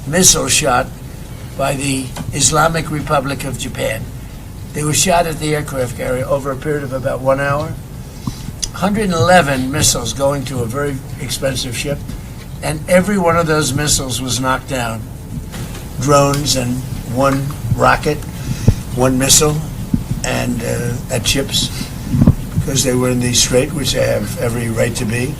missile shot by the Islamic Republic of Japan. They were shot at the aircraft carrier over a period of about 1 hour. 111 missiles going to a very expensive ship, and every one of those missiles was knocked down. Drones and one rocket, one missile, and at ships, because they were in the strait, which they have every right to be.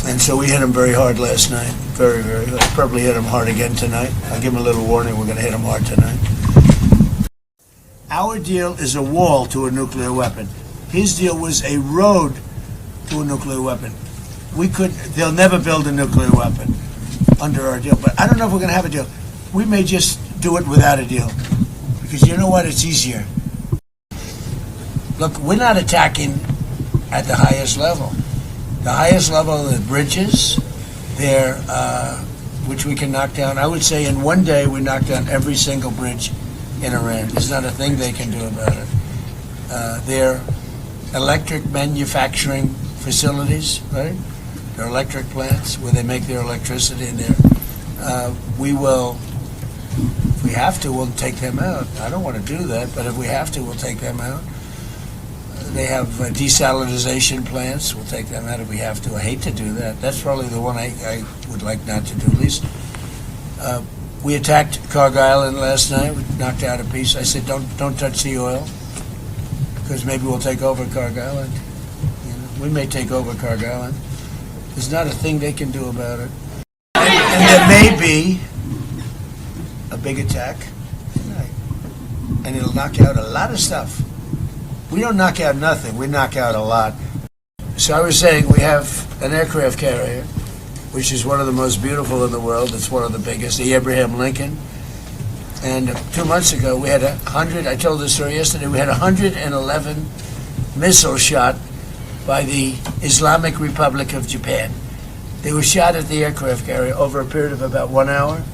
And so we hit them very hard last night, very, very hard. Probably hit them hard again tonight. I'll give them a little warning, we're going to hit them hard tonight. Our deal is a wall to a nuclear weapon. His deal was a road to a nuclear weapon. They'll never build a nuclear weapon under our deal, but I don't know if we're going to have a deal. We may just do it without a deal, because you know what, it's easier. Look, we're not attacking at the highest level. The highest level are the bridges, which we can knock down. I would say in one day we knock down every single bridge in Iran. There's not a thing they can do about it. Their electric manufacturing facilities, right? Their electric plants where they make their electricity in there. We will, if we have to, we'll take them out. I don't want to do that, but if we have to, we'll take them out. They have desalinization plants. We'll take them out if we have to. I hate to do that. That's probably the one I would like not to do. At least we attacked Karg Island last night. We knocked out a piece. I said, don't touch the oil, because maybe we'll take over Karg Island. You know, we may take over Karg Island. There's not a thing they can do about it. And there may be a big attack tonight, and it'll knock out a lot of stuff. We don't knock out nothing. We knock out a lot. So I was saying we have an aircraft carrier, which is one of the most beautiful in the world. It's one of the biggest, the Abraham Lincoln. And 2 months ago, we had 100, I told this story yesterday, we had 111 missiles shot by the Islamic Republic of Japan. They were shot at the aircraft carrier over a period of about 1 hour.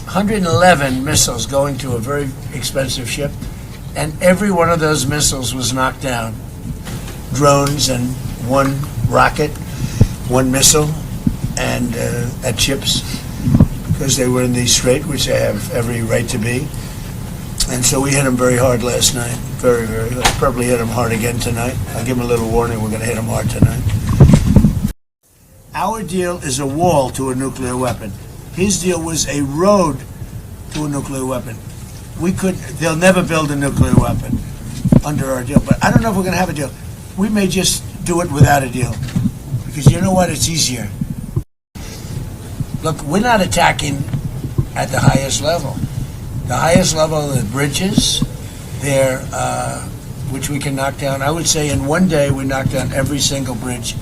111 missiles going to a very expensive ship, and every one of those missiles was knocked down. Drones and one rocket, one missile, and at ships, because they were in the strait, which they have every right to be. And so we hit them very hard last night, very, very hard. Probably hit them hard again tonight. I'll give them a little warning, we're going to hit them hard tonight. Our deal is a wall to a nuclear weapon. His deal was a road to a nuclear weapon. They'll never build a nuclear weapon under our deal, but I don't know if we're going to have a deal. We may just do it without a deal, because you know what, it's easier. Look, we're not attacking at the highest level. The highest level are the bridges, which we can knock down. I would say in one day we knock down every single bridge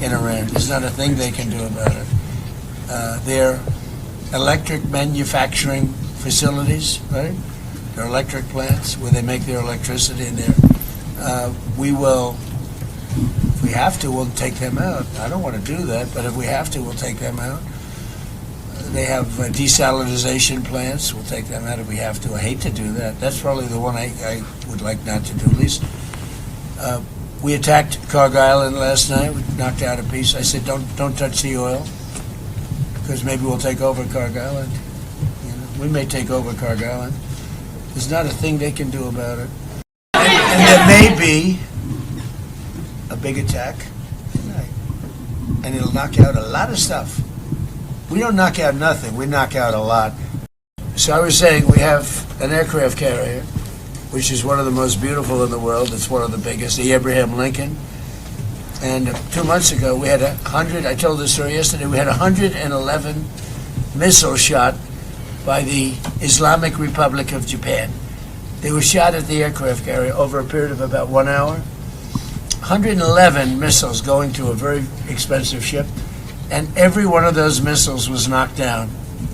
in Iran. There's not a thing they can do about it. Their electric manufacturing facilities, right? Their electric plants where they make their electricity in there. We will, if we have to, we'll take them out. I don't want to do that, but if we have to, we'll take them out. They have desalinization plants. We'll take them out if we have to. I hate to do that. That's probably the one I would like not to do. At least we attacked Karg Island last night. We knocked out a piece. I said, don't touch the oil, because maybe we'll take over Karg Island. You know, we may take over Karg Island. There's not a thing they can do about it. And there may be a big attack tonight, and it'll knock out a lot of stuff. We don't knock out nothing. We knock out a lot. So I was saying we have an aircraft carrier, which is one of the most beautiful in the world. It's one of the biggest, the Abraham Lincoln. And 2 months ago, we had 100, I told this story yesterday, we had 111 missiles shot by the Islamic Republic of Japan. They were shot at the aircraft carrier over a period of about 1 hour. 111 missiles going to a very expensive ship, and every one of those missiles was knocked down.